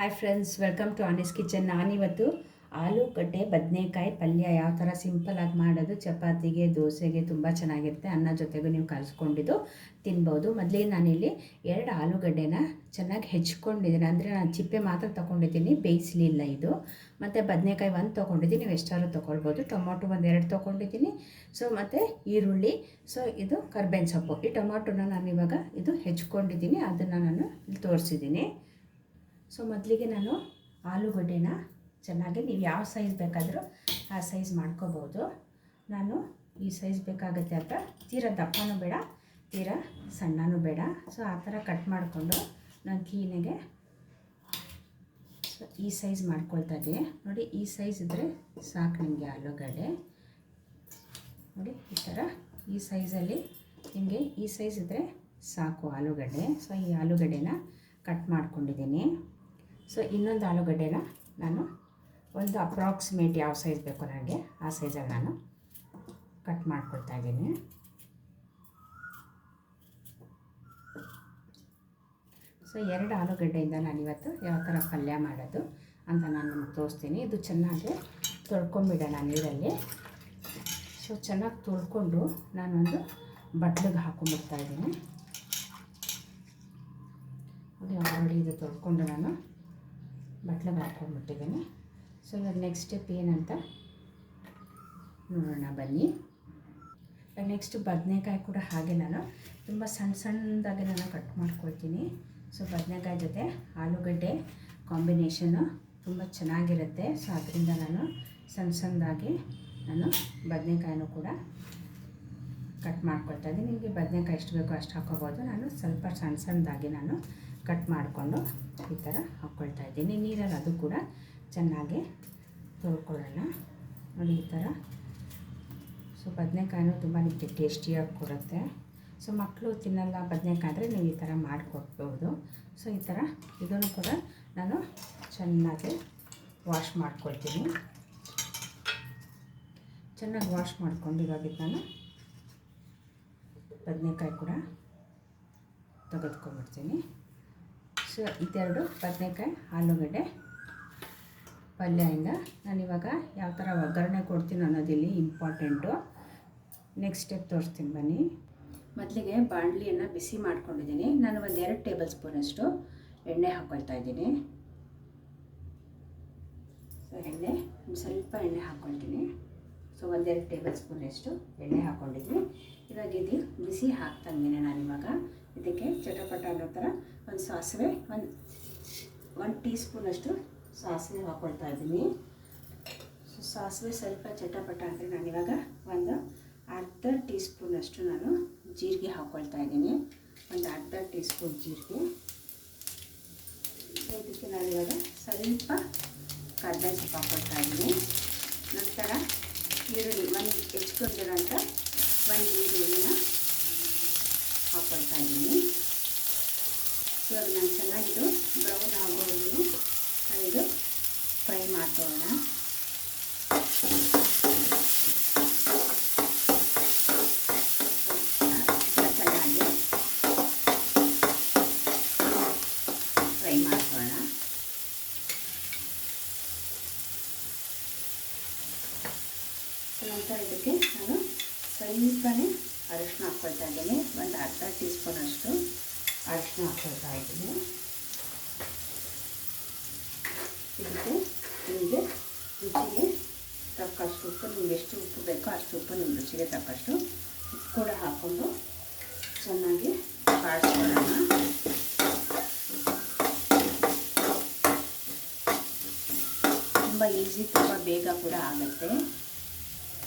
Hi friends, welcome to Annie's kitchen. ನಾನಿವತ್ತು ಆಲೂಗಡ್ಡೆ ಬದನೆಕಾಯಿ ಪಲ್ಯ ಯಾವ ಥರ ಸಿಂಪಲಾಗಿ ಮಾಡೋದು, ಚಪಾತಿಗೆ ದೋಸೆಗೆ ತುಂಬ ಚೆನ್ನಾಗಿರುತ್ತೆ. ಅನ್ನ ಜೊತೆಗೂ ನೀವು ಕಲಿಸ್ಕೊಂಡಿದ್ದು ತಿನ್ಬೋದು. ಮೊದಲಿಗೆ ನಾನಿಲ್ಲಿ 2 ಆಲೂಗಡ್ಡೆನ ಚೆನ್ನಾಗಿ ಹೆಚ್ಕೊಂಡಿದ್ದೀನಿ. ಅಂದರೆ ನಾನು ಚಿಪ್ಪೆ ಮಾತ್ರ ತೊಗೊಂಡಿದ್ದೀನಿ, ಬೇಯಿಸಲಿಲ್ಲ ಇದು. ಮತ್ತು ಬದನೆಕಾಯಿ 1 ತೊಗೊಂಡಿದ್ದೀನಿ, ನೀವು ಎಷ್ಟಾದ್ರೂ ತೊಗೊಳ್ಬೋದು. ಟೊಮೊಟೊ 1-2 ತೊಗೊಂಡಿದ್ದೀನಿ. ಮತ್ತು ಈರುಳ್ಳಿ, ಇದು ಕರ್ಬೇವಿನ ಸೊಪ್ಪು. ಈ ಟೊಮೊಟೊನ ನಾನು ಇವಾಗ ಇದು ಹೆಚ್ಕೊಂಡಿದ್ದೀನಿ, ಅದನ್ನು ನಾನು ಇಲ್ಲಿ ತೋರಿಸಿದ್ದೀನಿ. ಮೊದಲಿಗೆ ನಾನು ಆಲೂಗಡ್ಡೆನ ಚೆನ್ನಾಗಿ ನೀವು ಯಾವ ಸೈಜ್ ಬೇಕಾದರೂ ಆ ಸೈಜ್ ಮಾಡ್ಕೋಬೋದು. ನಾನು ಈ ಸೈಜ್ ಬೇಕಾಗುತ್ತೆ ಅಂತ, ತೀರಾ ದಪ್ಪನೂ ಬೇಡ, ತೀರಾ ಸಣ್ಣನೂ ಬೇಡ. ಆ ಥರ ಕಟ್ ಮಾಡಿಕೊಂಡು ನಾನು ಕ್ಲೀನಾಗೆ ಈ ಸೈಜ್ ಮಾಡ್ಕೊಳ್ತಾ ಇದ್ದೀನಿ. ನೋಡಿ, ಈ ಸೈಜ್ ಇದ್ದರೆ ಸಾಕು ನಿಮಗೆ ಆಲೂಗಡ್ಡೆ. ನೋಡಿ, ಈ ಥರ ಈ ಸೈಜಲ್ಲಿ ನಿಮಗೆ ಈ ಸೈಜ್ ಇದ್ದರೆ ಸಾಕು ಆಲೂಗಡ್ಡೆ. ಈ ಆಲೂಗಡ್ಡೆನ ಕಟ್ ಮಾಡ್ಕೊಂಡಿದ್ದೀನಿ. ಇನ್ನೊಂದು ಆಲೂಗಡ್ಡೆನ ನಾನು ಒಂದು ಅಪ್ರಾಕ್ಸಿಮೇಟ್ ಯಾವ ಸೈಜ್ ಬೇಕು ನನಗೆ ಆ ಸೈಜಲ್ಲಿ ನಾನು ಕಟ್ ಮಾಡ್ಕೊಳ್ತಾ ಇದ್ದೀನಿ. ಎರಡು ಆಲೂಗಡ್ಡೆಯಿಂದ ನಾನಿವತ್ತು ಯಾವ ಥರ ಪಲ್ಯ ಮಾಡೋದು ಅಂತ ನಾನು ನಿಮಗೆ ತೋರಿಸ್ತೀನಿ. ಇದು ಚೆನ್ನಾಗಿ ತೊಳ್ಕೊಂಬಿಡೋಣ ನೀರಲ್ಲಿ. ಚೆನ್ನಾಗಿ ತೊಳ್ಕೊಂಡು ನಾನೊಂದು ಬಟ್ಲಿಗೆ ಹಾಕೊಂಡ್ಬಿಡ್ತಾ ಇದ್ದೀನಿ. ಆಲ್ರೆಡಿ ಇದು ತೊಳ್ಕೊಂಡು ನಾನು ಬಟ್ಲಿಗೆ ಹಾಕ್ಕೊಂಡ್ಬಿಟ್ಟಿದ್ದೀನಿ. ಇವಾಗ ನೆಕ್ಸ್ಟ್ ಸ್ಟೆಪ್ ಏನಂತ ನೋಡೋಣ ಬನ್ನಿ. ನೆಕ್ಸ್ಟ್ ಬದನೆಕಾಯಿ ಕೂಡ ಹಾಗೆ ನಾನು ತುಂಬ ಸಣ್ಣದಾಗಿ ನಾನು ಕಟ್ ಮಾಡ್ಕೊಳ್ತೀನಿ. ಬದನೆಕಾಯಿ ಜೊತೆ ಆಲೂಗಡ್ಡೆ ಕಾಂಬಿನೇಷನ್ನು ತುಂಬ ಚೆನ್ನಾಗಿರುತ್ತೆ. ಅದರಿಂದ ನಾನು ಸಣ್ಣದಾಗಿ ನಾನು ಬದನೆಕಾಯಿನೂ ಕೂಡ ಕಟ್ ಮಾಡ್ಕೊಳ್ತಾ ಇದ್ದೀನಿ. ನಿಮಗೆ ಬದನೆಕಾಯಿ ಎಷ್ಟು ಬೇಕೋ ಅಷ್ಟು ಹಾಕೋಬೋದು. ನಾನು ಸ್ವಲ್ಪ ಸಣ್ಣದಾಗಿ ನಾನು ಕಟ್ ಮಾಡಿಕೊಂಡು ಈ ಥರ ಹಾಕ್ಕೊಳ್ತಾ ಇದ್ದೀನಿ. ನೀರಲ್ಲಿ ಅದು ಕೂಡ ಚೆನ್ನಾಗಿ ತೊಳ್ಕೊಳ್ಳೋಣ. ನೋಡಿ, ಈ ಥರ. ಬದನೆಕಾಯಿನೂ ತುಂಬ ನಿಮಗೆ ಟೇಸ್ಟಿಯಾಗಿ ಕೊಡುತ್ತೆ. ಮಕ್ಕಳು ತಿನ್ನಲ್ಲ ಬದನೆಕಾಯಿ ಅಂದರೆ ನೀವು ಈ ಥರ ಮಾಡಿಕೊಡ್ಬೋದು. ಈ ಥರ ಇದನ್ನು ಕೂಡ ನಾನು ಚೆನ್ನಾಗಿ ವಾಶ್ ಮಾಡ್ಕೊಳ್ತೀನಿ. ಚೆನ್ನಾಗಿ ವಾಶ್ ಮಾಡ್ಕೊಂಡು ಇವಾಗ ನಾನು ಬದನೆಕಾಯಿ ಕೂಡ ತೆಗೆದುಕೊಂಡ್ಬಿಡ್ತೀನಿ. ಇದೆರಡು ಬದನೆಕಾಯಿ ಆಲೂಗಡ್ಡೆ ಪಲ್ಯದಿಂದ ನಾನಿವಾಗ ಯಾವ ಥರ ಒಗ್ಗರಣೆ ಕೊಡ್ತೀನಿ ಅನ್ನೋದಿಲ್ಲಿ ಇಂಪಾರ್ಟೆಂಟು. ನೆಕ್ಸ್ಟ್ ಸ್ಟೆಪ್ ತೋರಿಸ್ತೀನಿ ಬನ್ನಿ. ಮೊದಲಿಗೆ ಬಾಣಲಿಯನ್ನು ಬಿಸಿ ಮಾಡ್ಕೊಂಡಿದ್ದೀನಿ. ನಾನು 2 ಟೇಬಲ್ ಸ್ಪೂನಷ್ಟು ಎಣ್ಣೆ ಹಾಕ್ಕೊಳ್ತಾ ಇದ್ದೀನಿ. ಎಣ್ಣೆ ಸ್ವಲ್ಪ ಎಣ್ಣೆ ಹಾಕ್ಕೊಳ್ತೀನಿ. 1-2 ಟೇಬಲ್ ಸ್ಪೂನಷ್ಟು ಎಣ್ಣೆ ಹಾಕ್ಕೊಂಡಿದ್ದೀನಿ. ಇವಾಗ ಇದು ಬಿಸಿ ಹಾಕ್ತಂಗೆ ನಾನಿವಾಗ ಇದಕ್ಕೆ ಚಟಪಟ ಅನ್ನೋ ಥರ ಒಂದು ಸಾಸಿವೆ, 1 ಟೀ ಸ್ಪೂನಷ್ಟು ಸಾಸಿವೆ ಹಾಕ್ಕೊಳ್ತಾ ಇದ್ದೀನಿ. ಸಾಸಿವೆ ಸ್ವಲ್ಪ ಚಟಪಟ ಅಂದರೆ ನಾನಿವಾಗ ಒಂದು ಅರ್ಧ ಟೀ ಸ್ಪೂನಷ್ಟು ನಾನು ಜೀರಿಗೆ ಹಾಕ್ಕೊಳ್ತಾ ಇದ್ದೀನಿ. ಒಂದು ಅರ್ಧ ಟೀ ಸ್ಪೂನ್ ಜೀರಿಗೆ. ಇದಕ್ಕೆ ನಾನಿವಾಗ ಸ್ವಲ್ಪ ಕರ್ಬೇವಿನ ಸೊಪ್ಪು ಹಾಕ್ಕೊಳ್ತಾ ಇದ್ದೀನಿ. ನಂತರ ಈರುಳ್ಳಿ ಹೆಚ್ಕೊಂಡಿರೋಂಥ 1 ಈರುಳ್ಳಿನ ಹಾಕ್ಕೊಳ್ತಾ ಇದ್ದೀನಿ. ಇವಾಗ ನಾನು ಚೆನ್ನಾಗಿದ್ದು ಬ್ರೌನ್ ಆಗೋವರೆಗೂ ನಾನಿದು ಫ್ರೈ ಮಾಡ್ಕೊಳ್ಳೋಣ. ಚೆನ್ನಾಗಿ ಫ್ರೈ ಮಾಡ್ಕೊಳ್ಳೋಣ. ನಂತರ ಇದಕ್ಕೆ ನಾನು ಸ್ವಲ್ಪನೇ ಅರಿಶಿನ ಹಾಕ್ಕೊಳ್ತಾ ಇದ್ದೀನಿ. ಒಂದು ಅರ್ಧ ಟೀ ಸ್ಪೂನಷ್ಟು ಅರಿಶಿನ ಹಾಕ್ಕೊಳ್ತಾ ಇದ್ದೀನಿ. ಇದಕ್ಕೆ ನಿಮಗೆ ರುಚಿಗೆ ತಕ್ಕಷ್ಟು ಉಪ್ಪು, ನಿಮ್ಗೆ ಎಷ್ಟು ಉಪ್ಪು ಬೇಕೋ ಅಷ್ಟು ಉಪ್ಪು ನಿಮ್ಮ ರುಚಿಗೆ ತಕ್ಕಷ್ಟು ಉಪ್ಪು ಕೂಡ ಹಾಕ್ಕೊಂಡು ಚೆನ್ನಾಗಿ ಕಾಯಿಸ್ಕೊಳ್ಳೋಣ. ತುಂಬ ಈಸಿ, ತುಂಬ ಬೇಗ ಕೂಡ ಆಗುತ್ತೆ.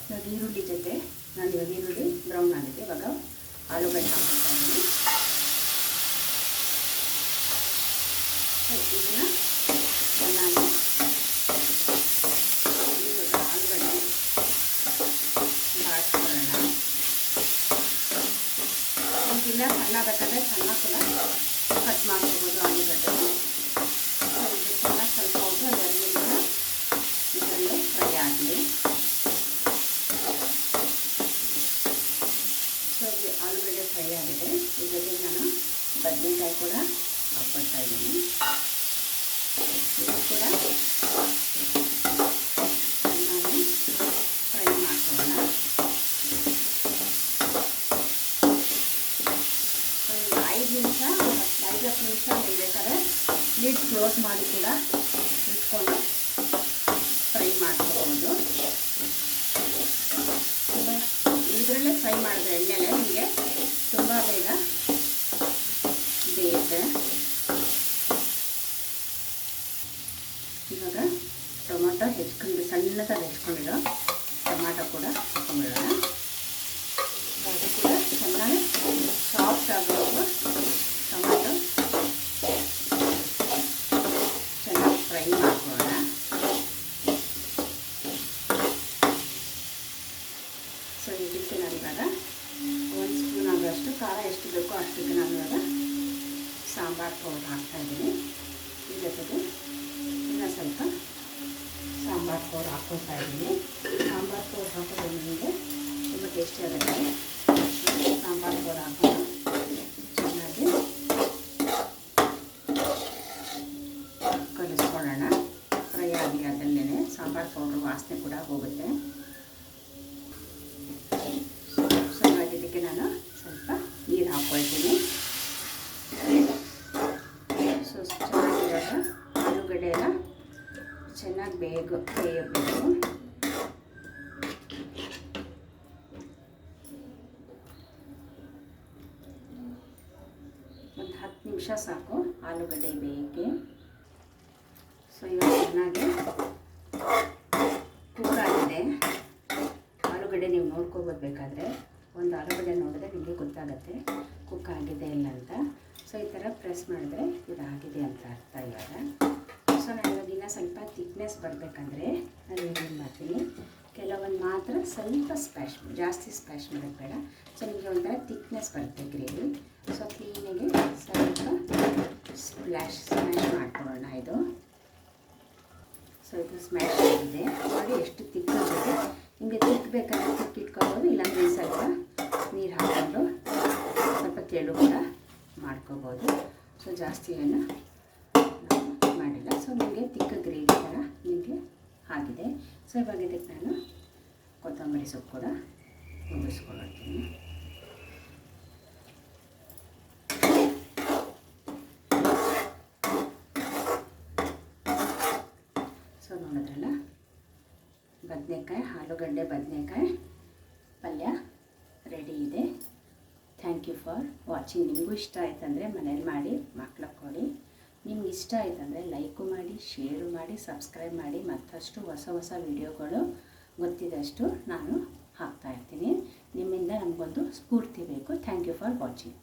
ಇವಾಗ ಈರುಳ್ಳಿ ಜೊತೆ ನಾನು ಇವಾಗ ಈರುಳ್ಳಿ ಬ್ರೌನ್ ಆಗಿದೆ. ಇವಾಗ ಆಲೂಗಡ್ಡೆ ಹಾಕ್ಕೊಳ್ತಾ ಇದ್ದೀನಿ. ಇದನ್ನು ಚೆನ್ನಾಗಿ ಆಲೂಗಡ್ಡೆ ಬಾಡಿಸ್ಕೊಳ್ಳೋಣ. ನಿಮಗಿಲ್ಲ ಸಣ್ಣ ಬೇಕಾದರೆ ಸಣ್ಣ ಕೂಡ ಕಟ್ ಮಾಡ್ಕೋಬೋದು ಆಲೂಗಡ್ಡೆ. ಇದು ಚೆನ್ನಾಗಿ ಸ್ವಲ್ಪ ಹೋಗಿ ಅದರಲ್ಲಿ ಇದರಲ್ಲೇ ಫ್ರೈ ಆಗಲಿ. ಆಲೂಗಡ್ಡೆ ಫ್ರೈ ಆಗಿದೆ. ಇದಕ್ಕೆ ನಾನು ಬದನೆಕಾಯಿ ಕೂಡ ಹಾಕ್ಕೊಳ್ತಾ ಇದ್ದೀನಿ. ಕ್ಲೋಸ್ ಮಾಡಿ ಕೂಡ ಇಟ್ಕೊಂಡು ಫ್ರೈ ಮಾಡ್ಕೋಬೋದು. ತುಂಬ ಇದರಲ್ಲೇ ಫ್ರೈ ಮಾಡಿದ್ರೆ ಎಣ್ಣೆಲೆ ನಿಮಗೆ ತುಂಬ ಬೇಗ ಬೇಯುತ್ತೆ. ಇವಾಗ ಟೊಮೊಟೊ ಸಣ್ಣದಾಗಿ ಹೆಚ್ಕೊಂಡಿರೋ ಟೊಮಾಟೊ ಕೂಡ ಹಾಕ್ಕೊಂಡ್ಬಿಡೋಣ. ಅದು ಕೂಡ ಚೆನ್ನಾಗಿ ಸಾಫ್ಟ್ ಆಗಬೇಕು. ಟೊಮಾಟೊ ಚೆನ್ನಾಗಿ ಫ್ರೈ ಮಾಡ್ಕೊಳ್ಳೋಣ. ಸೊ ಇದಕ್ಕೆ ನಾನು ಇವಾಗ 1 ಸ್ಪೂನ್ ಆಗೋಷ್ಟು ಖಾರ ಎಷ್ಟು ಬೇಕೋ ಅಷ್ಟಕ್ಕೆ ನಾನು ಇವಾಗ ಸಾಂಬಾರು ಪೌಡರ್ ಹಾಕ್ತಾಯಿದ್ದೀನಿ. ಈ ಜೊತೆಗೆ ಇನ್ನೂ ಸ್ವಲ್ಪ ಸಾಂಬಾರು ಪೌಡರ್ ಹಾಕ್ಕೊಳ್ತಾ ಇದ್ದೀನಿ. ಸಾಂಬಾರು ಪೌಡರ್ ಹಾಕೋದ್ರಿಂದ ನಿಮಗೆ ತುಂಬ ಟೇಸ್ಟಿ ಆಗುತ್ತೆ. ಸಾಂಬಾರು ಪೌಡರ್ ಹಾಕೊಂಡು ಚೆನ್ನಾಗಿ ಕಲಿಸ್ಕೊಳ್ಳೋಣ. ಫ್ರೈ ಆಗಿ ಅದಲ್ಲೇ ಸಾಂಬಾರು ಪೌಡ್ರ್ ವಾಸನೆ ಕೂಡ ಹೋಗುತ್ತೆ. ಇದಕ್ಕೆ ನಾನು ಸ್ವಲ್ಪ ನೀರು ಹಾಕ್ಕೊಳ್ತೀನಿ. ಸೊ ಚೆನ್ನಾಗಿವಾಗ ಆಲೂಗಡ್ಡೆ ಎಲ್ಲ ಚೆನ್ನಾಗಿ ಬೇಯಬೇಕು. ಒಂದು 10 ನಿಮಿಷ ಸಾಕು ಆಲೂಗಡ್ಡೆ ಬೇಯಕ್ಕೆ. ಸೊ ಇವಾಗ ಚೆನ್ನಾಗಿ ಕುಕ್ ಆಗಿದೆ. ಆಲೂಗಡ್ಡೆ ನೀವು ನೋಡ್ಕೋಬೋದು. ಬೇಕಾದರೆ ಒಂದು ಆಲೂಗಡ್ಡೆ ನೋಡಿದ್ರೆ ನಿಮಗೆ ಗೊತ್ತಾಗುತ್ತೆ ಕುಕ್ ಆಗಿದೆ ಇಲ್ಲ ಅಂತ. ಸೊ ಈ ಥರ ಪ್ರೆಸ್ ಮಾಡಿದ್ರೆ ಇದಾಗಿದೆ ಅಂತ ಅರ್ಥ. ಇವಾಗ ಸೊ ನಾನು ಇವಾಗ ಇನ್ನೂ ಸ್ವಲ್ಪ ಥಿಕ್ನೆಸ್ ಬರಬೇಕಂದ್ರೆ ನಾನು ಏನೇನು ಮಾಡ್ತೀನಿ, ಕೆಲವೊಂದು ಮಾತ್ರ ಸ್ವಲ್ಪ ಜಾಸ್ತಿ ಸ್ಪ್ಯಾಶ್ ಮಾಡೋದು ಬೇಡ. ಸೊ ನಿಮಗೆ ಒಂಥರ ಥಿಕ್ನೆಸ್ ಬರುತ್ತೆ ಗ್ರೇವಿ. ಸೊ ಕ್ಲೀನಾಗಿ ಸ್ವಲ್ಪ ಸ್ಮ್ಯಾಶ್ ಮಾಡ್ಕೊಳ್ಳೋಣ. ಇದು ಸೊ ಇದು ಸ್ಮ್ಯಾಶ್ ಆಗಿದೆ ನೋಡಿ. ಎಷ್ಟು ತಿಕ್ಕಾಗಿದೆ. ನಿಮಗೆ ತಿಕ್ಕಬೇಕಾದ್ರೆ ತಿಕ್ಕಿಟ್ಕೋಬೋದು, ಇಲ್ಲಾಂದರೆ ಸ್ವಲ್ಪ ನೀರು ಹಾಕ್ಕೊಂಡು ಸ್ವಲ್ಪ ತೆಳು ಕೂಡ ಮಾಡ್ಕೋಬೋದು. ಸೊ ಜಾಸ್ತಿ ಏನು ಮಾಡಿಲ್ಲ. ಸೊ ನಿಮಗೆ ತಿಕ್ಕ ಗ್ರೇವಿ ಥರ ನಿಮಗೆ ಆಗಿದೆ. ಸೊ ಇವಾಗ ಇದಕ್ಕೆ ನಾನು ಕೊತ್ತಂಬರಿ ಸೊಪ್ಪು ಕೂಡ ಉದುರಿಸ್ಕೊಳ್ತೀನಿ. ಸೊ ನೋಡಿದ್ರಲ್ಲ, ಆಲೂಗಡ್ಡೆ ಬದನೆಕಾಯಿ ಪಲ್ಯ ರೆಡಿ ಇದೆ. Thank you for watching. ನಿಮಗೂ ಇಷ್ಟ ಆಯ್ತಂದರೆ ಮನೇಲಿ ಮಾಡಿ ಮಕ್ಳಿಗೆ ಕೊಡಿ. ನಿಮ್ಗೆ ಇಷ್ಟ ಆಯ್ತಂದರೆ ಲೈಕು ಮಾಡಿ, ಶೇರು ಮಾಡಿ, ಸಬ್ಸ್ಕ್ರೈಬ್ ಮಾಡಿ. ಮತ್ತಷ್ಟು ಹೊಸ ವಿಡಿಯೋಗಳು ಗೊತ್ತಿದಷ್ಟು ನಾನು ಹಾಕ್ತಾಯಿರ್ತೀನಿ. ನಿಮ್ಮಿಂದ ನಮಗೊಂದು ಸ್ಫೂರ್ತಿ ಬೇಕು. Thank you for watching.